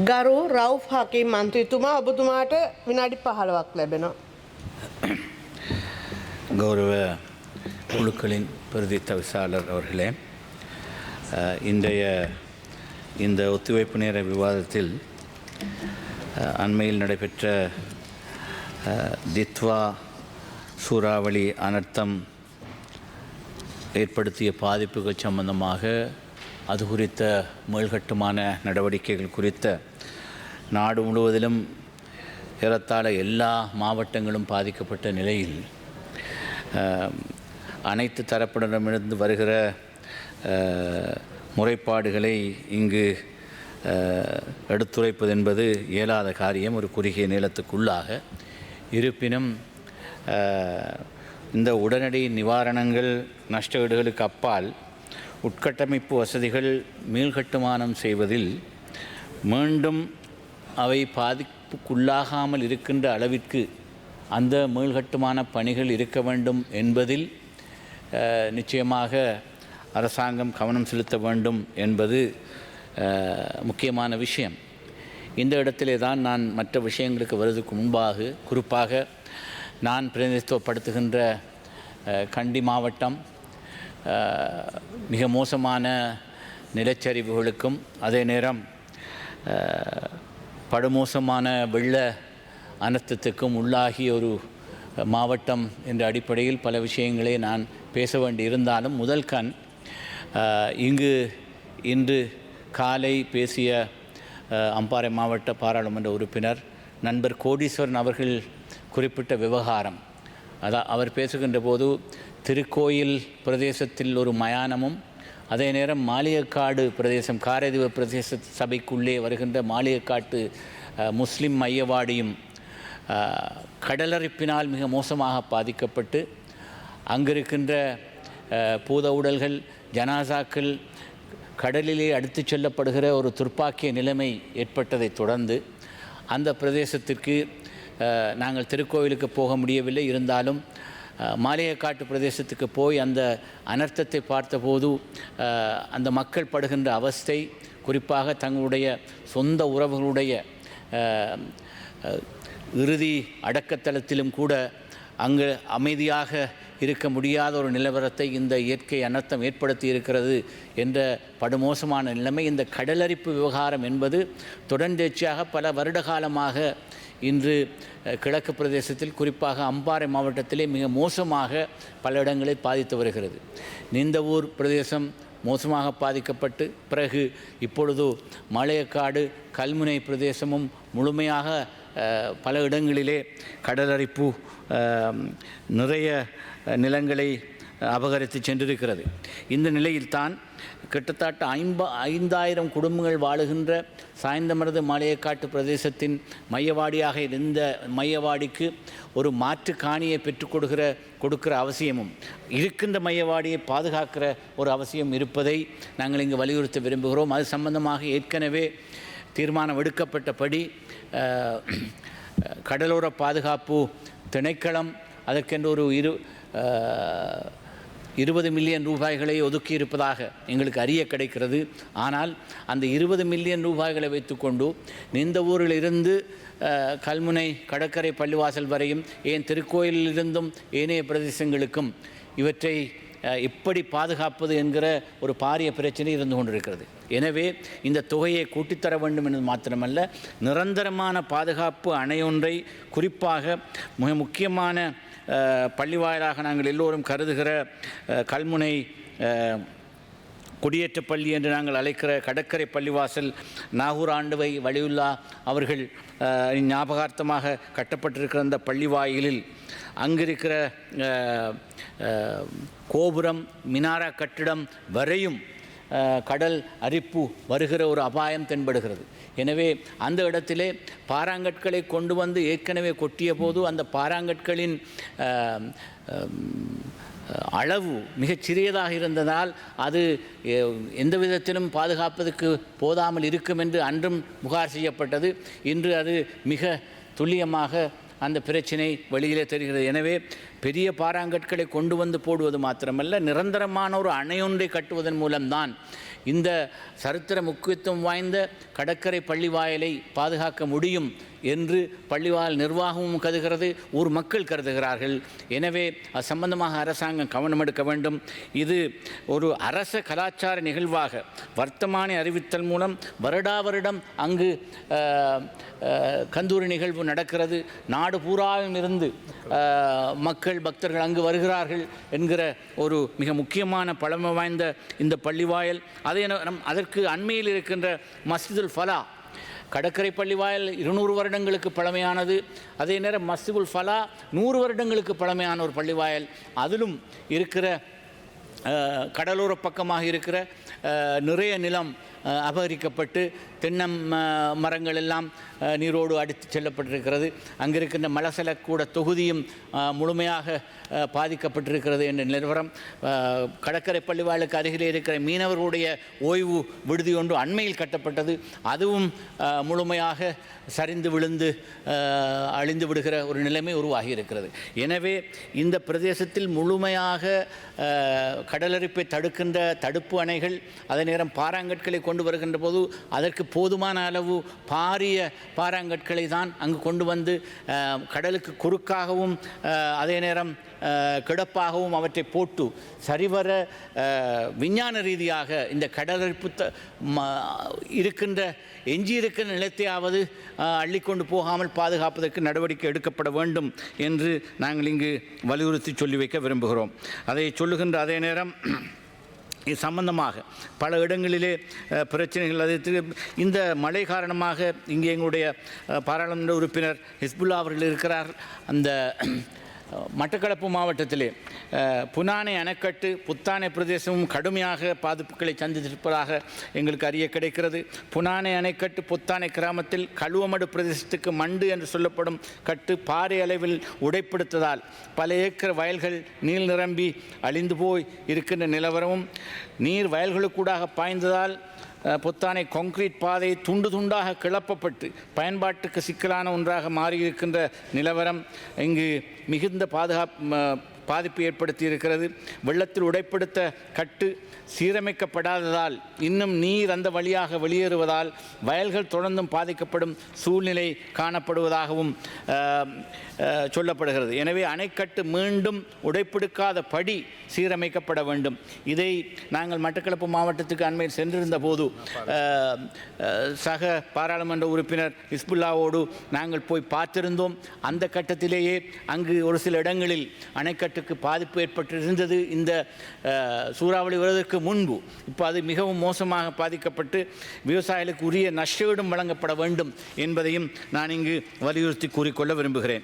ගරු රවුෆ් හකීම් මන්ත්‍රීතුමා ඔබතුමාට විනාඩි 15ක් ලැබෙනවා. கௌரவ குழுக்களின் பிரதி தவிசாளர் அவர்களே, இன்றைய இந்த ஒத்திவைப்பு நேர விவாதத்தில் அண்மையில் நடைபெற்ற தித்வா சூறாவளி அனர்த்தம் ஏற்படுத்திய பாதிப்புகள் சம்பந்தமாக அது குறித்த மேல்கட்டுமான நடவடிக்கைகள் குறித்த நாடு முழுவதிலும் ஏறத்தாழ எல்லா மாவட்டங்களும் பாதிக்கப்பட்ட நிலையில் அனைத்து தரப்பினரிடமிருந்து வருகிற முறைப்பாடுகளை இங்கு எடுத்துரைப்பது என்பது இயலாத காரியம், ஒரு குறுகிய நீளத்துக்குள்ளாக. இருப்பினும் இந்த உடனடி நிவாரணங்கள், நஷ்டஈடுகளுக்கு அப்பால் உட்கட்டமைப்பு வசதிகள் மீள்கட்டுமானம் செய்வதில் மீண்டும் அவை பாதிப்புக்குள்ளாகாமல் இருக்கின்ற அளவிற்கு அந்த மீள்கட்டுமான பணிகள் இருக்க வேண்டும் என்பதில் நிச்சயமாக அரசாங்கம் கவனம் செலுத்த வேண்டும் என்பது முக்கியமான விஷயம். இந்த இடத்திலே தான் நான் மற்ற விஷயங்களுக்கு வருவதற்கு முன்பாக குறிப்பாக நான் பிரதிநிதித்துவப்படுத்துகின்ற கண்டி மாவட்டம் மிக மோசமான நிலச்சரிவுகளுக்கும் அதே நேரம் படுமோசமான வெள்ள அனர்த்தத்துக்கும் உள்ளாகிய ஒரு மாவட்டம் என்ற அடிப்படையில் பல விஷயங்களை நான் பேச வேண்டி இருந்தாலும் முதல் கண் இன்று காலை பேசிய அம்பாறை மாவட்ட பாராளுமன்ற உறுப்பினர் நண்பர் கோடீஸ்வரன் அவர்கள் குறிப்பிட்ட விவகாரம். அவர் பேசுகின்ற போது திருக்கோயில் பிரதேசத்தில் ஒரு மயானமும் அதே நேரம் மாளிகைக்காடு பிரதேசம், காரைதீவு பிரதேச சபைக்குள்ளே வருகின்ற மாளிகைக்காட்டு முஸ்லிம் மையவாடியும் கடலரிப்பினால் மிக மோசமாக பாதிக்கப்பட்டு அங்கிருக்கின்ற பூத உடல்கள், ஜனாசாக்கள் கடலிலே அடித்து செல்லப்படுகிற ஒரு துர்ப்பாக்கிய நிலைமை ஏற்பட்டதை தொடர்ந்து அந்த பிரதேசத்திற்கு நாங்கள் திருக்கோவிலுக்கு போக முடியவில்லை. இருந்தாலும் மாளிகைக்காட்டு பிரதேசத்துக்கு போய் அந்த அனர்த்தத்தை பார்த்தபோது அந்த மக்கள் படுகின்ற அவஸ்தை, குறிப்பாக தங்களுடைய சொந்த உறவுகளுடைய இறுதி அடக்கத்தலத்திலும் கூட அங்கு அமைதியாக இருக்க முடியாத ஒரு நிலவரத்தை இந்த இயற்கை அனர்த்தம் ஏற்படுத்தி இருக்கிறது என்ற படுமோசமான நிலைமை. இந்த கடலரிப்பு விவகாரம் என்பது தொடர்ந்தேர்ச்சியாக பல வருட காலமாக இன்று கிழக்கு பிரதேசத்தில் குறிப்பாக அம்பாறை மாவட்டத்திலே மிக மோசமாக பல இடங்களில் பாதித்து வருகிறது. நிந்தவூர் பிரதேசம் மோசமாக பாதிக்கப்பட்டு பிறகு இப்பொழுது மாளிகைக்காடு, கல்முனை பிரதேசமும் முழுமையாக பல இடங்களிலே கடலரிப்பு நிறைய நிலங்களை அபகரித்து சென்றிருக்கிறது. இந்த நிலையில்தான் கிட்டத்தட்ட 5000 குடும்பங்கள் வாழுகின்ற சாய்ந்தமருது மாளிகைக்காட்டு பிரதேசத்தின் மையவாடியாக இருந்த மையவாடிக்கு ஒரு மாற்று காணியை பெற்றுக் கொடுக்கிற அவசியமும், இருக்கின்ற மையவாடியை பாதுகாக்கிற ஒரு அவசியம் இருப்பதை நாங்கள் இங்கு வலியுறுத்த விரும்புகிறோம். அது சம்பந்தமாக ஏற்கனவே தீர்மானம் எடுக்கப்பட்டபடி கடலோர பாதுகாப்பு திணைக்களம் அதற்கென்று ஒரு 20 மில்லியன் ரூபாய்களை ஒதுக்கியிருப்பதாக எங்களுக்கு அறிய கிடைக்கிறது. ஆனால் அந்த 20 மில்லியன் ரூபாய்களை வைத்துக்கொண்டு இந்த ஊரிலிருந்து கல்முனை கடற்கரை பள்ளிவாசல் வரையும், ஏன் திருக்கோயிலிருந்தும் ஏனைய பிரதேசங்களுக்கும் இவற்றை எப்படி பாதுகாப்பது என்கிற ஒரு பாரிய பிரச்சனை இருந்து கொண்டிருக்கிறது. எனவே இந்த தொகையை கூட்டித்தர வேண்டும் என்பது மாத்திரமல்ல, நிரந்தரமான பாதுகாப்பு அணையொன்றை, குறிப்பாக மிக முக்கியமான பள்ளிவாயிலாக நாங்கள் எல்லோரும் கருதுகிற கல்முனை குடியேற்ற பள்ளி என்று நாங்கள் அழைக்கிற கடற்கரை பள்ளிவாசல், நாகூர் ஆண்டுவை வலியுல்லா அவர்கள் ஞாபகார்த்தமாக கட்டப்பட்டிருக்கிற அந்த பள்ளிவாயிலில் அங்கிருக்கிற கோபுரம், மினாரா கட்டிடம் வரையும் கடல் அரிப்பு வருகிற ஒரு அபாயம் தென்படுகிறது. எனவே அந்த இடத்திலே பாறாங்கற்களை கொண்டு வந்து ஏற்கனவே கொட்டிய போது அந்த பாறாங்கற்களின் அளவு மிகச் சிறியதாக இருந்ததால் அது எந்த விதத்திலும் பாதுகாப்பதற்கு போதாமல் இருக்கும் என்று அன்றும் புகார் செய்யப்பட்டது. இன்று அது மிக துல்லியமாக அந்த பிரச்சினை வெளியிலே தெரிகிறது. எனவே பெரிய பாறாங்கற்களை கொண்டு வந்து போடுவது மாத்திரமல்ல, நிரந்தரமான ஒரு அணையொன்றை கட்டுவதன் மூலம்தான் இந்த சரித்திர முக்கியத்துவம் வாய்ந்த கடற்கரை பள்ளிவாயலை பாதுகாக்க முடியும் என்று பள்ளிவாயல் நிர்வாகமும் கருதுகிறது, ஊர் மக்கள் கருதுகிறார்கள். எனவே அது சம்பந்தமாக அரசாங்கம் கவனம் எடுக்க வேண்டும். இது ஒரு அரச கலாச்சார நிகழ்வாக வர்த்தமானி அறிவித்தல் மூலம் வருடா வருடம் அங்கு கந்தூரி நிகழ்வு நடக்கிறது. நாடு பூராவும் இருந்து மக்கள் பக்தர்கள் அங்கு வருகிறார்கள் என்கிற ஒரு மிக முக்கியமான பழமை வாய்ந்த இந்த பள்ளிவாயல், அதற்கு அண்மையில் இருக்கின்ற மஸ்ஜிதுல் ஃபலா கடற்கரை பள்ளிவாயல் 200 வருடங்களுக்கு பழமையானது. அதே நேரம் மஸ்ஜிதுல் ஃபலா 100 வருடங்களுக்கு பழமையான ஒரு பள்ளிவாயல். அதிலும் இருக்கிற கடலோர பக்கமாக இருக்கிற நிறைய நிலம் அபகரிக்கப்பட்டு தென்னம் மரங்கள் எல்லாம் நீரோடு அடித்து செல்லப்பட்டிருக்கிறது. அங்கே இருக்கின்ற மலசலக்கூட தொகுதியும் முழுமையாக பாதிக்கப்பட்டிருக்கிறது என்ற நிலவரம். கடற்கரை பள்ளிவாயலுக்கு அருகிலே இருக்கிற மீனவர்களுடைய ஓய்வு விடுதி ஒன்று அண்மையில் கட்டப்பட்டது. அதுவும் முழுமையாக சரிந்து விழுந்து அழிந்து விடுகிற ஒரு நிலைமை உருவாகி இருக்கிறது. எனவே இந்த பிரதேசத்தில் முழுமையாக கடலரிப்பை தடுக்கின்ற தடுப்பு அணைகள், அதே நேரம் பாறாங்கற்களை கொண்டு வருகின்ற போது அதற்கு போதுமான அளவு பாரிய பாறாங்கற்களை தான் அங்கு கொண்டு வந்து கடலுக்கு குறுக்காகவும் அதே நேரம் கிடப்பாகவும் அவற்றை போட்டு சரிவர விஞ்ஞான ரீதியாக இந்த கடலரிப்பு இருக்கின்ற எஞ்சியிருக்கின்ற நிலத்தையாவது அள்ளிக்கொண்டு போகாமல் பாதுகாப்பதற்கு நடவடிக்கை எடுக்கப்பட வேண்டும் என்று நாங்கள் இங்கு வலியுறுத்தி சொல்லி வைக்க விரும்புகிறோம். அதை சொல்லுகின்ற அதே நேரம் இது சம்பந்தமாக பல இடங்களிலே பிரச்சனைகள், அது இந்த மழை காரணமாக இங்கே எங்களுடைய பாராளுமன்ற உறுப்பினர் ஹிஸ்புல்லா அவர்கள் இருக்கிறார். அந்த மட்டக்களப்பு மாவட்டத்திலே புனானை அணைக்கட்டு புத்தானை பிரதேசமும் கடுமையாக பாதிப்புகளை சந்தித்திருப்பதாக எங்களுக்கு அறிய கிடைக்கிறது. புனானை அணைக்கட்டு புத்தானை கிராமத்தில் கழுவமடு பிரதேசத்துக்கு மண்டு என்று சொல்லப்படும் கட்டு பாறை அளவில் உடைப்படுத்ததால் பல ஏக்கர் வயல்கள் நீர் நிரம்பி அழிந்து போய் இருக்கின்ற நிலவரமும், நீர் வயல்களுக்கூடாக பாய்ந்ததால் புத்தானை கான்கிரீட் பாதை துண்டு துண்டாக கிளப்பப்பட்டு பயன்பாட்டுக்கு சிக்கலான ஒன்றாக மாறியிருக்கின்ற நிலவரம் இங்கு மிகுந்த பாதிப்பு ஏற்படுத்தி இருக்கிறது. வெள்ளத்தில் உடைப்படுத்த கட்டு சீரமைக்கப்படாததால் இன்னும் நீர் அந்த வழியாக வெளியேறுவதால் வயல்கள் தொடர்ந்தும் பாதிக்கப்படும் சூழ்நிலை காணப்படுவதாகவும் சொல்லப்படுகிறது. எனவே அணைக்கட்டு மீண்டும் உடைப்படுக்காத படி சீரமைக்கப்பட வேண்டும். இதை நாங்கள் மட்டக்களப்பு மாவட்டத்துக்கு அண்மையில் சென்றிருந்த போது சக பாராளுமன்ற உறுப்பினர் ஹிஸ்புல்லாவோடு நாங்கள் போய் பார்த்திருந்தோம். அந்த கட்டத்திலேயே அங்கு ஒரு சில இடங்களில் அணைக்கட்டுக்கு பாதிப்பு ஏற்பட்டிருந்தது இந்த சூறாவளி வருவதற்கு முன்பு. இப்போ அது மிகவும் மோசமாக பாதிக்கப்பட்டு விவசாயிகளுக்கு உரிய நஷ்டஈடும் வழங்கப்பட வேண்டும் என்பதையும் நான் இங்கு வலியுறுத்தி கூறிக்கொள்ள விரும்புகிறேன்.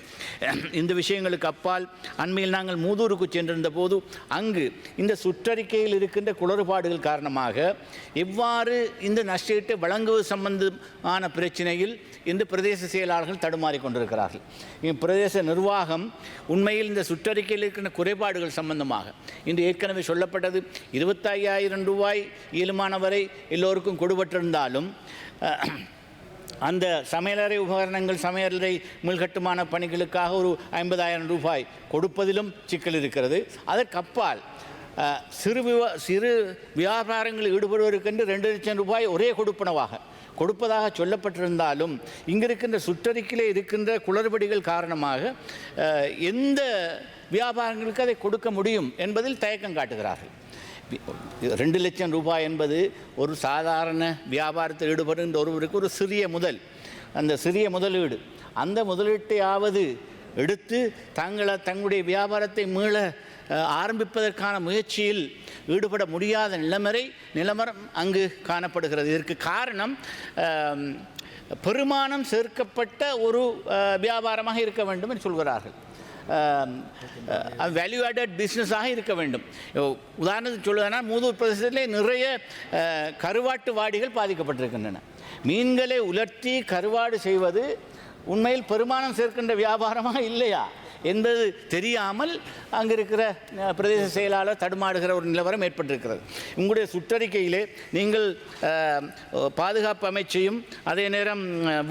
இந்த விஷயங்களுக்கு அப்பால் அண்மையில் நாங்கள் மூதூருக்கு சென்றிருந்த போது அங்கு இந்த சுற்றறிக்கையில் இருக்கின்ற குளறுபாடுகள் காரணமாக எவ்வாறு இந்த நஷ்டஈட்டை வழங்குவது சம்பந்தமான பிரச்சனையில் இந்த பிரதேச செயலாளர்கள் தடுமாறிக் கொண்டிருக்கிறார்கள். பிரதேச நிர்வாகம் உண்மையில் இந்த சுற்றறிக்கையில் இருக்கின்ற குறைபாடுகள் சம்பந்தமாக இன்று ஏற்கனவே சொல்லப்பட்டது 25,000 ரூபாய் இயலுமானவரை எல்லோருக்கும் கொடுபட்டிருந்தாலும் அந்த சமையலறை உபகரணங்கள் சமையலறை மீள்கட்டுமான பணிகளுக்காக ஒரு 50,000 ரூபாய் கொடுப்பதிலும் சிக்கல் இருக்கிறது. அதற்கு அப்பால் சிறு வியாபாரங்களில் ஈடுபடுவதற்கென்று 2 லட்சம் ரூபாய் ஒரே கொடுப்பதாக சொல்லப்பட்டிருந்தாலும் இங்கு இருக்கின்ற சுற்றறிக்கையிலே இருக்கின்ற குளறுபடிகள் காரணமாக எந்த வியாபாரங்களுக்கு அதை கொடுக்க முடியும் என்பதில் தயக்கம் காட்டுகிறார்கள். 2 லட்சம் ரூபாய் என்பது ஒரு சாதாரண வியாபாரத்தில் ஈடுபடுகின்ற ஒருவருக்கு ஒரு சிறிய அந்த சிறிய முதலீடு, அந்த முதலீட்டையாவது எடுத்து தங்களுடைய வியாபாரத்தை மீள ஆரம்பிப்பதற்கான முயற்சியில் ஈடுபட முடியாத நிலமரம் அங்கு காணப்படுகிறது. இதற்கு காரணம் பெருமானம் சேர்க்கப்பட்ட ஒரு வியாபாரமாக இருக்க வேண்டும் என்று சொல்கிறார்கள். வேல்யூ ஆடட் பிஸ்னஸாக இருக்க வேண்டும். உதாரணத்துக்கு சொல்வதனால் மூதூர் பிரதேசத்திலே நிறைய கருவாட்டு வாடிகள் பாதிக்கப்பட்டிருக்கின்றன. மீன்களை உலர்த்தி கருவாடு செய்வது உண்மையில் பெருமானம் சேர்க்கின்ற வியாபாரமாக இல்லையா என்பது தெரியாமல் அங்கே இருக்கிற பிரதேச செயலாளர் தடுமாறுகிற ஒரு நிலவரம் ஏற்பட்டிருக்கிறது. உங்களுடைய சுற்றறிக்கையிலே நீங்கள் பாதுகாப்பு அமைச்சையும் அதே நேரம்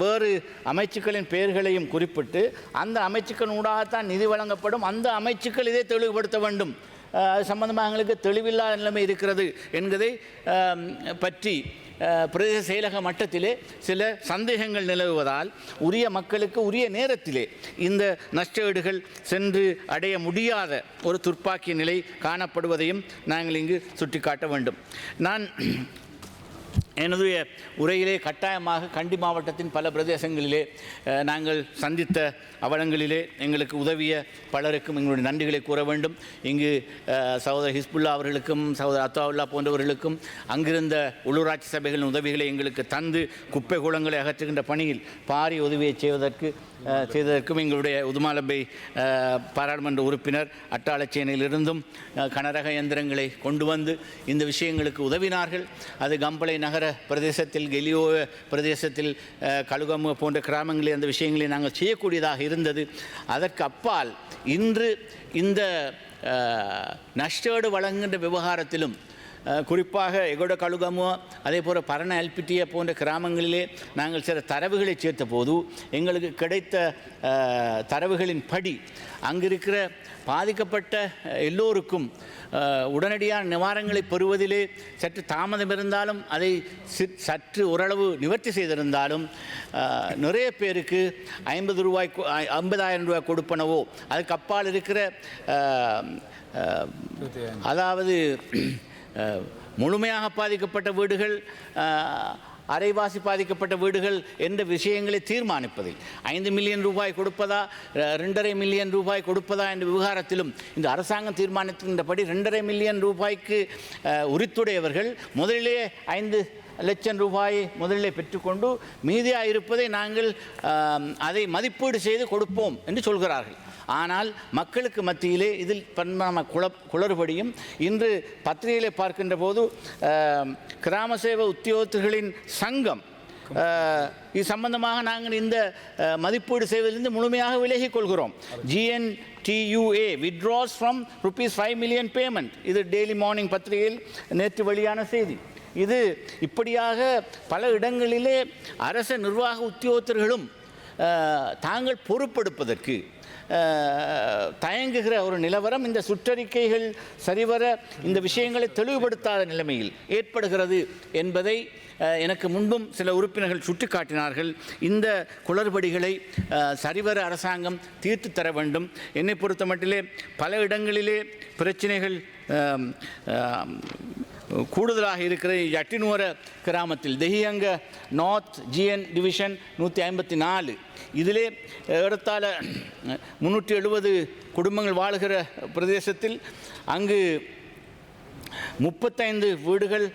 வேறு அமைச்சுக்களின் பெயர்களையும் குறிப்பிட்டு அந்த அமைச்சுக்கள் ஊடாகத்தான் நிதி வழங்கப்படும், அந்த அமைச்சுக்கள் இதை தெளிவுபடுத்த வேண்டும், அது சம்பந்தமாக எங்களுக்கு தெளிவில்லாத நிலைமை இருக்கிறது என்பதை பற்றி பிரதேச செயலக மட்டத்திலே சில சந்தேகங்கள் நிலவுவதால் உரிய மக்களுக்கு உரிய நேரத்திலே இந்த நஷ்டஈடுகள் சென்று அடைய முடியாத ஒரு துர்ப்பாக்கிய நிலை காணப்படுவதையும் நாங்கள் இங்கு சுட்டிக்காட்ட வேண்டும். நான் என்னுடைய உரையிலே கட்டாயமாக கண்டி மாவட்டத்தின் பல பிரதேசங்களிலே நாங்கள் சந்தித்த அவலங்களிலே எங்களுக்கு உதவிய பலருக்கும் எங்களுடைய நன்றிகளை கூற வேண்டும். இங்கு சகோதரர் ஹிஸ்புல்லா அவர்களுக்கும் சகோதரர் அத்தாவுல்லா போன்றவர்களுக்கும் அங்கிருந்த உள்ளூராட்சி சபைகளின் உதவிகளை எங்களுக்கு தந்து குப்பை குளங்களை அகற்றுகின்ற பணியில் பாரிய உதவியை செய்ததற்கும் எங்களுடைய உதுமாலப்பை பாராளுமன்ற உறுப்பினர் அட்டாளச்சேனையிலிருந்தும் கனரக இயந்திரங்களை கொண்டு வந்து இந்த விஷயங்களுக்கு உதவினார்கள். அது கம்பளை நகர பிரதேசத்தில் கெலியோ பிரதேசத்தில் கழுகமு போன்ற கிராமங்களில் அந்த விஷயங்களை நாங்கள் செய்யக்கூடியதாக இருந்தது. அதற்கு அப்பால் இன்று இந்த நஷ்டஈடு வழங்குகின்ற விவகாரத்திலும் குறிப்பாக எகோட கழுகமோ அதே போல் பரண எல்பிட்டிய போன்ற கிராமங்களிலே நாங்கள் சில தரவுகளை சேர்த்த போது எங்களுக்கு கிடைத்த தரவுகளின் படி அங்கிருக்கிற பாதிக்கப்பட்ட எல்லோருக்கும் உடனடியான நிவாரணங்களை பெறுவதிலே சற்று தாமதம் இருந்தாலும் அதை சற்று ஓரளவு நிவர்த்தி செய்திருந்தாலும் நிறைய பேருக்கு 50,000 ரூபாய் கொடுப்பனவோ அதுக்கு அப்பால் இருக்கிற அதாவது முழுமையாக பாதிக்கப்பட்ட வீடுகள் அரைவாசி பாதிக்கப்பட்ட வீடுகள் என்ற விஷயங்களை தீர்மானிப்பதில் 5 மில்லியன் ரூபாய் கொடுப்பதா 2.5 மில்லியன் ரூபாய் கொடுப்பதா என்ற விவகாரத்திலும் இந்த அரசாங்கம் தீர்மானிக்கின்றபடி 2.5 மில்லியன் ரூபாய்க்கு உரித்துடையவர்கள் முதலிலே 5 லட்சம் ரூபாயை முதலிலே பெற்றுக்கொண்டு மீதியாக இருப்பதை நாங்கள் அதை மதிப்பீடு செய்து கொடுப்போம் என்று சொல்கிறார்கள். ஆனால் மக்களுக்கு மத்தியிலே இதில் பன்ம குளறுபடியும் இன்று பத்திரிகையிலே பார்க்கின்ற போது கிராம சேவை உத்தியோகத்தர்களின் சங்கம் இது சம்பந்தமாக நாங்கள் இந்த மதிப்பீடு செய்வதிலிருந்து முழுமையாக விலகிக் கொள்கிறோம். GNTUA withdraws from ₹5 million payment. இது டெய்லி மார்னிங் பத்திரிகையில் நேற்று வெளியான செய்தி. இது இப்படியாக பல இடங்களிலே அரச நிர்வாக உத்தியோகத்தர்களும் தாங்கள் பொறுப்பெடுப்பதற்கு தயங்குகிற ஒரு நிலவரம் இந்த சுற்றறிக்கைகள் சரிவர இந்த விஷயங்களை தெளிவுபடுத்தாத நிலைமையில் ஏற்படுகிறது என்பதை எனக்கு முன்பும் சில உறுப்பினர்கள் சுட்டிக்காட்டினார்கள். இந்த குளறுபடிகளை சரிவர அரசாங்கம் தீர்த்து தர வேண்டும். என்னை பொறுத்த மட்டிலே பல இடங்களிலே பிரச்சனைகள் கூடுதலாக இருக்கிற யட்டினுவர கிராமத்தில் தெஹியங்க நார்த் GN டிவிஷன் 154 இதிலே ஏறத்தாழ 370 குடும்பங்கள் வாழுகிற பிரதேசத்தில் அங்கு 35 வீடுகள்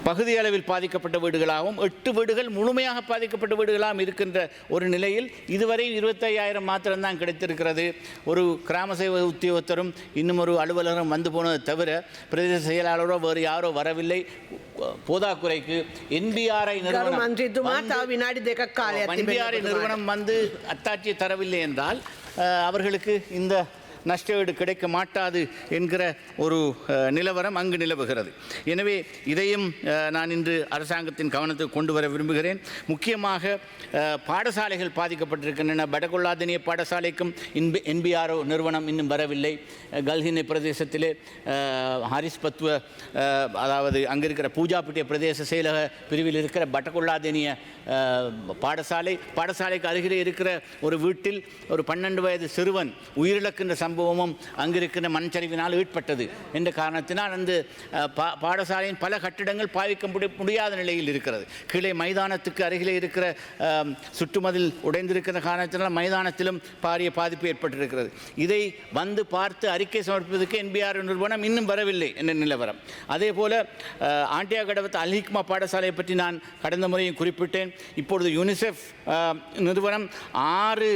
பகுதி அளவில் பாதிக்கப்பட்ட வீடுகளாகவும் 8 வீடுகள் முழுமையாக பாதிக்கப்பட்ட வீடுகளாகவும் இருக்கின்ற ஒரு நிலையில் இதுவரை 25,000 மாத்திரம்தான் கிடைத்திருக்கிறது. ஒரு கிராம சேவை உத்தியோகத்தரும் இன்னும் ஒரு அலுவலரும் வந்து போனதை தவிர பிரதேச செயலாளரோ வேறு யாரோ வரவில்லை. போதாக்குறைக்கு NBRI நிறுவனம் வந்து அத்தாட்சியை தரவில்லை என்றால் அவர்களுக்கு இந்த நஷ்டஈடு கிடைக்க மாட்டாது என்கிற ஒரு நிலவரம் அங்கு நிலவுகிறது. எனவே இதையும் நான் இன்று அரசாங்கத்தின் கவனத்துக்கு கொண்டு வர விரும்புகிறேன். முக்கியமாக பாடசாலைகள் பாதிக்கப்பட்டிருக்கின்றன. படகொள்ளாதினிய பாடசாலைக்கும் NBRO நிறுவனம் இன்னும் வரவில்லை. கல்ஹினை பிரதேசத்திலே ஹாரிஸ் பத்துவ அதாவது அங்கே இருக்கிற பூஜாப்பிட்டிய பிரதேச செயலக பிரிவில் இருக்கிற பட்டகொள்ளாதினிய பாடசாலைக்கு அருகிலே இருக்கிற ஒரு வீட்டில் ஒரு 12 வயது சிறுவன் உயிரிழக்கின்ற சம்பவமும் அங்கிருக்கிற மண்சரிவினால் ஈடுபட்டது என்ற காரணத்தினால் அந்த பாடசாலையின் பல கட்டிடங்கள் பாவிக்க முடியாத நிலையில் இருக்கிறது. கீழே மைதானத்துக்கு அருகிலே இருக்கிற சுற்றுமதில் உடைந்திருக்கிற காரணத்தினால் மைதானத்திலும் பாரிய பாதிப்பு ஏற்பட்டிருக்கிறது. இதை வந்து பார்த்து அறிக்கை சமர்ப்பிப்பதற்கு NBR நிறுவனம் இன்னும் வரவில்லை என்ற நிலவரம். அதே போல ஆண்டியாகடவத் அல்ஹிக்மா பாடசாலையை பற்றி நான் கடந்த முறையும் குறிப்பிட்டேன். இப்பொழுது யூனிசெஃப் நிறுவனம் 6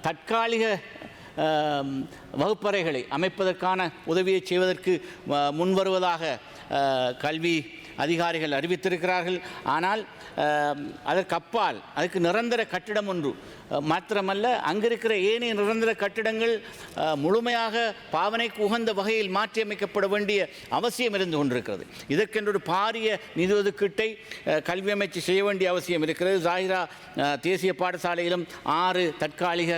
தற்காலிக வகுப்பறைகளை அமைப்பதற்கான உதவியை செய்வதற்கு முன்வருவதாக கல்வி அதிகாரிகள் அறிவித்திருக்கிறார்கள். ஆனால் அதற்கு அப்பால் அதுக்கு நிரந்தர கட்டிடம் ஒன்று மாத்திரமல்ல, அங்கிருக்கிற ஏனைய நிரந்தர கட்டிடங்கள் முழுமையாக பாவனைக்கு உகந்த வகையில் மாற்றியமைக்கப்பட வேண்டிய அவசியம் இருந்து கொண்டிருக்கிறது. இதற்கென்று ஒரு பாரிய நிதி ஒதுக்கீட்டை கல்வி அமைச்சு செய்ய வேண்டிய அவசியம் இருக்கிறது. ஜாகிரா தேசிய பாடசாலையிலும் 6 தற்காலிக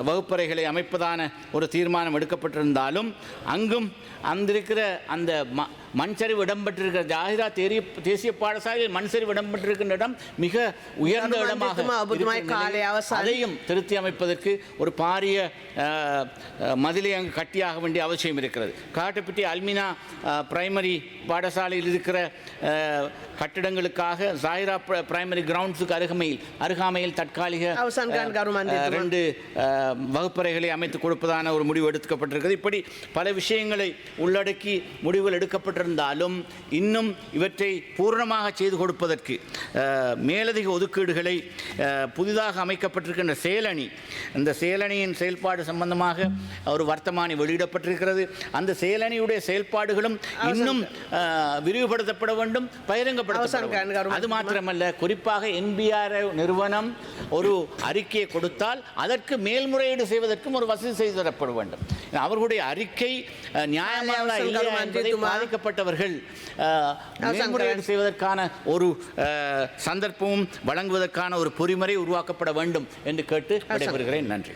வகுப்பறைகளை அமைப்பதான ஒரு தீர்மானம் எடுக்கப்பட்டிருந்தாலும் அங்கும் அங்கிருக்கிற அந்த மண்சரிவு இடம்பெற்றிருக்கிற ஜாகிரா தேசிய பாடசாலையில் மண்சரிவு இடம்பெற்றிருக்கின்ற இடம் மிக உயர்ந்த இடமாக அதையும் திருத்தி அமைப்பதற்கு ஒரு பாரிய மதிலை அங்கு கட்டியாக வேண்டிய அவசியம் இருக்கிறது. காட்டுப்பட்டி அல்மினா பிரைமரி பாடசாலையில் இருக்கிற கட்டிடங்களுக்காக ஜாகிரா பிரைமரி கிரவுண்ட்ஸுக்கு அருகாமையில் தற்காலிக 2 வகுப்பறைகளை அமைத்துக் கொடுப்பதான ஒரு முடிவு எடுக்கப்பட்டிருக்கிறது. இப்படி பல விஷயங்களை உள்ளடக்கி முடிவுகள் எடுக்கப்பட்டிருந்தாலும் இன்னும் இவற்றை பூர்ணமாக செய்து கொடுப்பதற்கு மேலதிக ஒதுக்கீடுகளை புதிதாக அமைக்கப்பட்டிருக்கின்ற செயலணி, இந்த செயலணியின் செயல்பாடு சம்பந்தமாக ஒரு வர்த்தமானி வெளியிடப்பட்டிருக்கிறது. அந்த செயலணியுடைய செயல்பாடுகளும் இன்னும் விரிவுபடுத்தப்பட வேண்டும், பகிரங்கப்படுத்தப்பட வேண்டும். அது மாத்திரமல்ல, குறிப்பாக NBR நிறுவனம் ஒரு அறிக்கையை கொடுத்தால் அதற்கு மேல்முறையீடு செய்வதற்கும் ஒரு வசதி செய்து தரப்பட வேண்டும். அவர்களுடைய அறிக்கை நியாயமானதா இல்லையா என்பதை பாதிக்கப்பட்டவர்கள் மேல்முறையீடு செய்வதற்கான ஒரு சந்தர்ப்பமும் வழங்குவதற்கான ஒரு பொறிமுறை உருவாக்கப்பட வேண்டும் என்று கேட்டு விடைபெறுகிறேன். நன்றி.